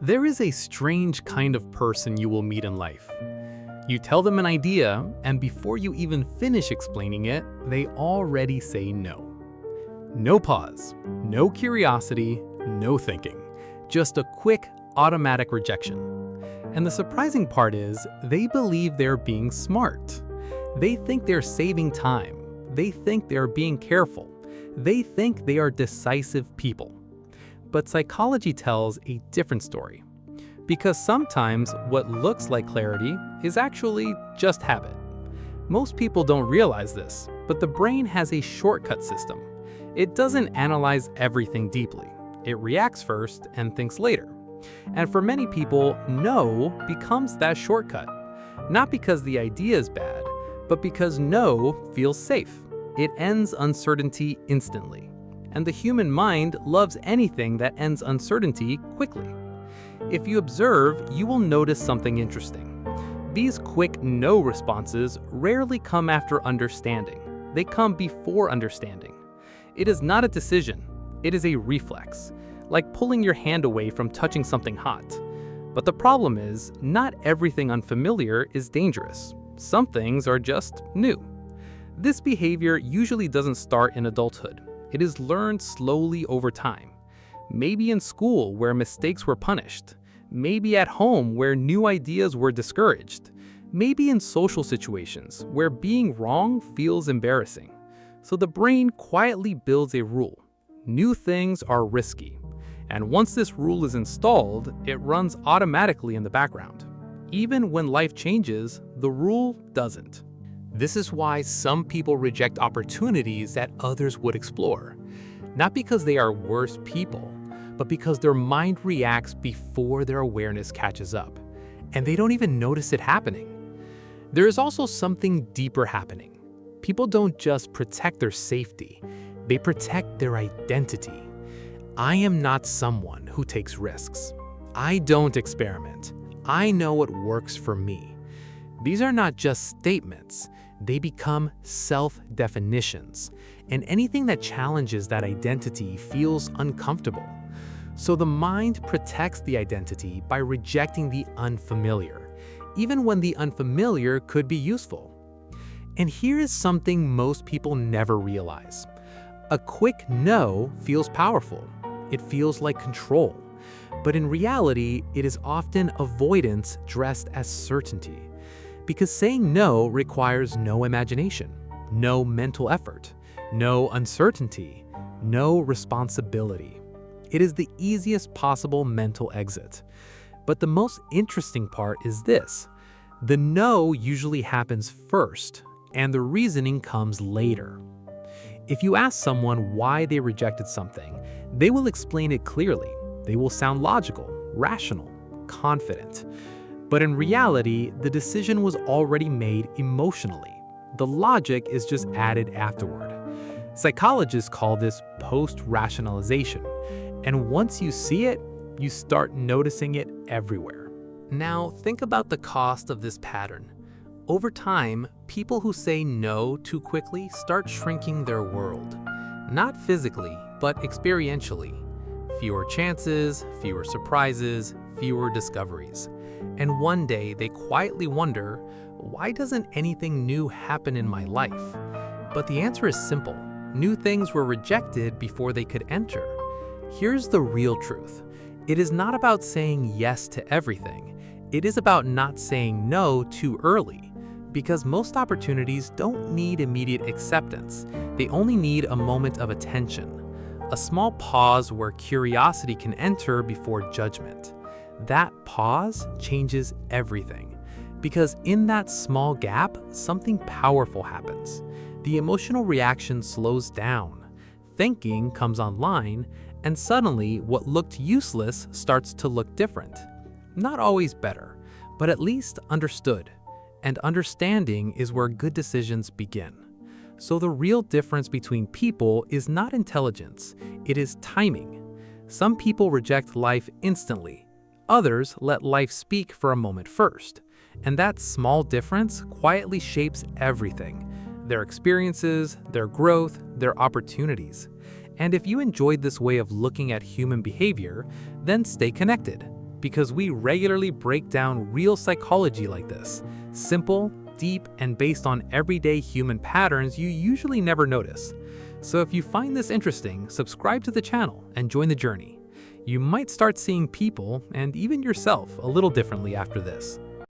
There is a strange kind of person you will meet in life. You tell them an idea, and before you even finish explaining it, they already say no. No pause, no curiosity, no thinking. Just a quick, automatic rejection. And the surprising part is, they believe they're being smart. They think they're saving time. They think they're being careful. They think they are decisive people. But psychology tells a different story. Because sometimes what looks like clarity is actually just habit. Most people don't realize this, but the brain has a shortcut system. It doesn't analyze everything deeply. It reacts first and thinks later. And for many people, no becomes that shortcut. Not because the idea is bad, but because no feels safe. It ends uncertainty instantly. And the human mind loves anything that ends uncertainty quickly. If you observe, you will notice something interesting. These quick no responses rarely come after understanding. They come before understanding. It is not a decision. It is a reflex, like pulling your hand away from touching something hot. But the problem is, not everything unfamiliar is dangerous. Some things are just new. This behavior usually doesn't start in adulthood. It is learned slowly over time. Maybe in school where mistakes were punished. Maybe at home where new ideas were discouraged. Maybe in social situations where being wrong feels embarrassing. So the brain quietly builds a rule. New things are risky. And once this rule is installed, it runs automatically in the background. Even when life changes, the rule doesn't. This is why some people reject opportunities that others would explore. Not because they are worse people, but because their mind reacts before their awareness catches up. And they don't even notice it happening. There is also something deeper happening. People don't just protect their safety, they protect their identity. I am not someone who takes risks. I don't experiment. I know what works for me. These are not just statements. They become self-definitions, and anything that challenges that identity feels uncomfortable. So the mind protects the identity by rejecting the unfamiliar, even when the unfamiliar could be useful. And here is something most people never realize. A quick no feels powerful. It feels like control. But in reality, it is often avoidance dressed as certainty. Because saying no requires no imagination, no mental effort, no uncertainty, no responsibility. It is the easiest possible mental exit. But the most interesting part is this. The no usually happens first, and the reasoning comes later. If you ask someone why they rejected something, they will explain it clearly. They will sound logical, rational, confident. But in reality, the decision was already made emotionally. The logic is just added afterward. Psychologists call this post-rationalization. And once you see it, you start noticing it everywhere. Now, think about the cost of this pattern. Over time, people who say no too quickly start shrinking their world. Not physically, but experientially. Fewer chances, fewer surprises, fewer discoveries. And one day they quietly wonder, why doesn't anything new happen in my life? But the answer is simple. New things were rejected before they could enter. Here's the real truth. It is not about saying yes to everything. It is about not saying no too early. Because most opportunities don't need immediate acceptance. They only need a moment of attention. A small pause where curiosity can enter before judgment. That pause changes everything. Because in that small gap, something powerful happens. The emotional reaction slows down. Thinking comes online, and suddenly what looked useless starts to look different. Not always better, but at least understood. And understanding is where good decisions begin. So the real difference between people is not intelligence, it is timing. Some people reject life instantly. Others let life speak for a moment first. And that small difference quietly shapes everything. Their experiences, their growth, their opportunities. And if you enjoyed this way of looking at human behavior, then stay connected. because we regularly break down real psychology like this, simple, deep, and based on everyday human patterns you usually never notice. So if you find this interesting, subscribe to the channel and join the journey. You might start seeing people, and even yourself, a little differently after this.